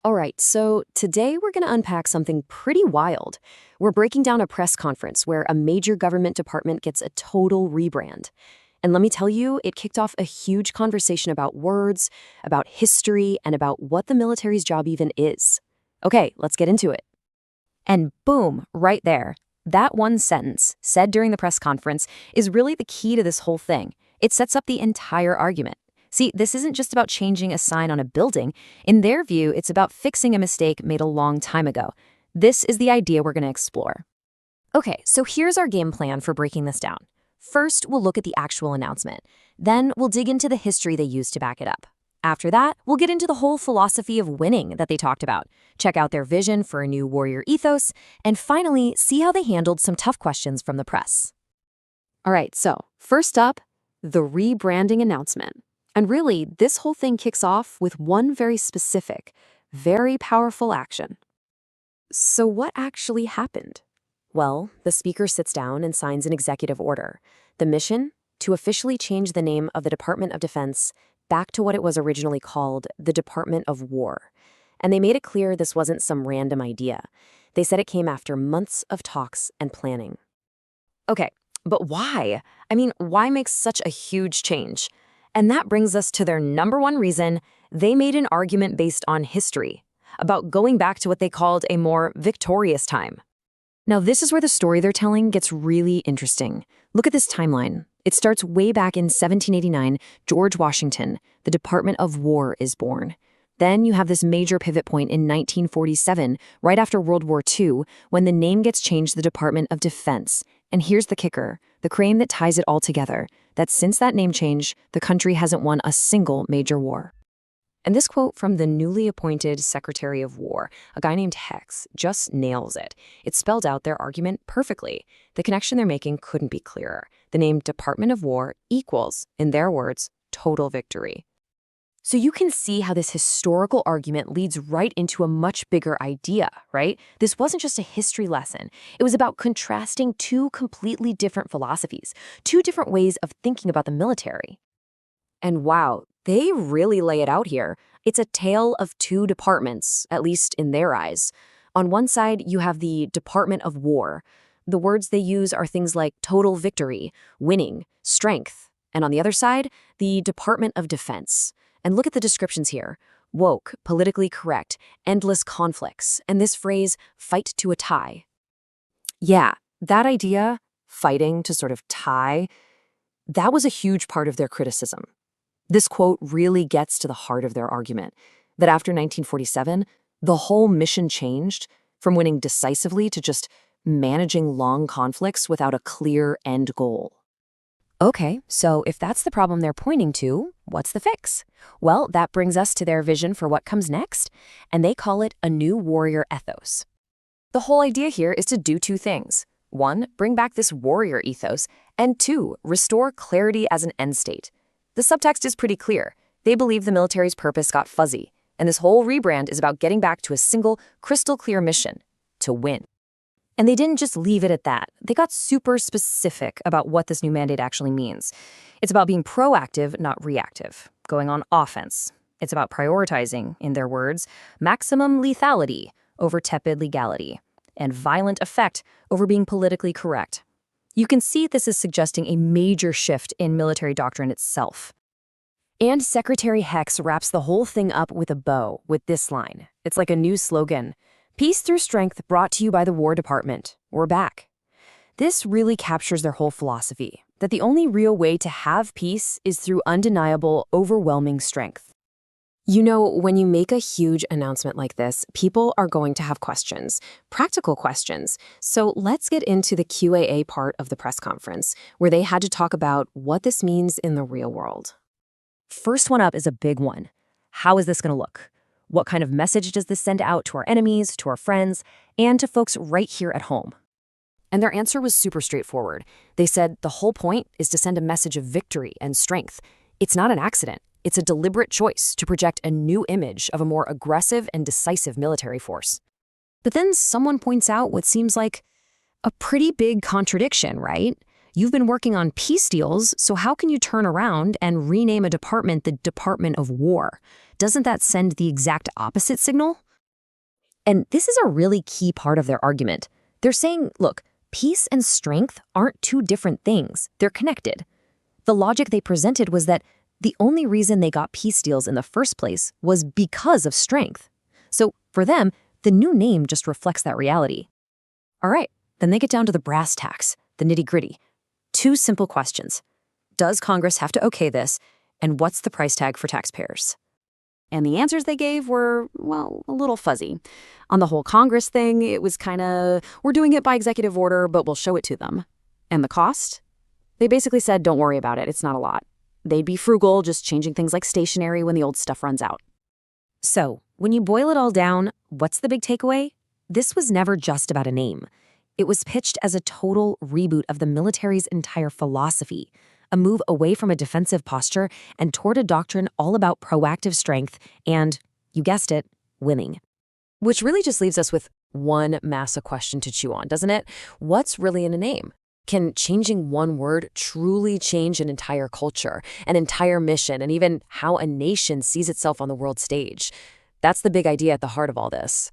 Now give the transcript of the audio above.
All right, so today we're going to unpack something pretty wild. We're breaking down a press conference where a major government department gets a total rebrand. And let me tell you, it kicked off a huge conversation about words, about history, and about what the military's job even is. Okay, let's get into it. And boom, right there. That one sentence, said during the press conference, is really the key to this whole thing. It sets up the entire argument. See, this isn't just about changing a sign on a building. In their view, it's about fixing a mistake made a long time ago. This is the idea we're going to explore. Okay, so here's our game plan for breaking this down. First, we'll look at the actual announcement. Then, we'll dig into the history they used to back it up. After that, we'll get into the whole philosophy of winning that they talked about, check out their vision for a new warrior ethos, and finally, see how they handled some tough questions from the press. All right, so first up, the rebranding announcement. And really, this whole thing kicks off with one very specific, very powerful action. So what actually happened? Well, the speaker sits down and signs an executive order. The mission? To officially change the name of the Department of Defense back to what it was originally called, the Department of War. And they made it clear this wasn't some random idea. They said it came after months of talks and planning. Okay, but why? I mean, why make such a huge change? And that brings us to their number one reason. They made an argument based on history, about going back to what they called a more victorious time. Now, this is where the story they're telling gets really interesting. Look at this timeline. It starts way back in 1789, George Washington, the Department of War, is born. Then you have this major pivot point in 1947, right after World War II, when the name gets changed to the Department of Defense. And here's the kicker, the crane that ties it all together, that since that name change, the country hasn't won a single major war. And this quote from the newly appointed Secretary of War, a guy named Hex, just nails it. It spelled out their argument perfectly. The connection they're making couldn't be clearer. The name Department of War equals, in their words, total victory. So you can see how this historical argument leads right into a much bigger idea, right? This wasn't just a history lesson. It was about contrasting two completely different philosophies, two different ways of thinking about the military. And wow, they really lay it out here. It's a tale of two departments, at least in their eyes. On one side, you have the Department of War. The words they use are things like total victory, winning, strength. And on the other side, the Department of Defense. And look at the descriptions here. Woke, politically correct, endless conflicts, and this phrase, fight to a tie. Yeah, that idea, fighting to sort of tie, that was a huge part of their criticism. This quote really gets to the heart of their argument, that after 1947, the whole mission changed from winning decisively to just managing long conflicts without a clear end goal. Okay, so if that's the problem they're pointing to, what's the fix? Well, that brings us to their vision for what comes next, and they call it a new warrior ethos. The whole idea here is to do two things. One, bring back this warrior ethos, and two, restore clarity as an end state. The subtext is pretty clear. They believe the military's purpose got fuzzy, and this whole rebrand is about getting back to a single, crystal clear mission, to win. And they didn't just leave it at that. They got super specific about what this new mandate actually means. It's about being proactive, not reactive, going on offense. It's about prioritizing, in their words, maximum lethality over tepid legality, and violent effect over being politically correct. You can see this is suggesting a major shift in military doctrine itself. And Secretary Hex wraps the whole thing up with a bow with this line. It's like a new slogan. Peace through strength brought to you by the War Department. We're back. This really captures their whole philosophy, that the only real way to have peace is through undeniable, overwhelming strength. You know, when you make a huge announcement like this, people are going to have questions, practical questions. So let's get into the QAA part of the press conference, where they had to talk about what this means in the real world. First one up is a big one. How is this going to look? What kind of message does this send out to our enemies, to our friends, and to folks right here at home? And their answer was super straightforward. They said the whole point is to send a message of victory and strength. It's not an accident. It's a deliberate choice to project a new image of a more aggressive and decisive military force. But then someone points out what seems like a pretty big contradiction, right? You've been working on peace deals, so how can you turn around and rename a department the Department of War? Doesn't that send the exact opposite signal? And this is a really key part of their argument. They're saying, look, peace and strength aren't two different things. They're connected. The logic they presented was that the only reason they got peace deals in the first place was because of strength. So for them, the new name just reflects that reality. All right, then they get down to the brass tacks, the nitty-gritty. Two simple questions. Does Congress have to okay this? And what's the price tag for taxpayers? And the answers they gave were, well, a little fuzzy. On the whole Congress thing, it was we're doing it by executive order, but we'll show it to them. And the cost? They basically said, don't worry about it, it's not a lot. They'd be frugal, just changing things like stationery when the old stuff runs out. So, when you boil it all down, what's the big takeaway? This was never just about a name. It was pitched as a total reboot of the military's entire philosophy, a move away from a defensive posture and toward a doctrine all about proactive strength and, you guessed it, winning. Which really just leaves us with one massive question to chew on, doesn't it? What's really in a name? Can changing one word truly change an entire culture, an entire mission, and even how a nation sees itself on the world stage? That's the big idea at the heart of all this.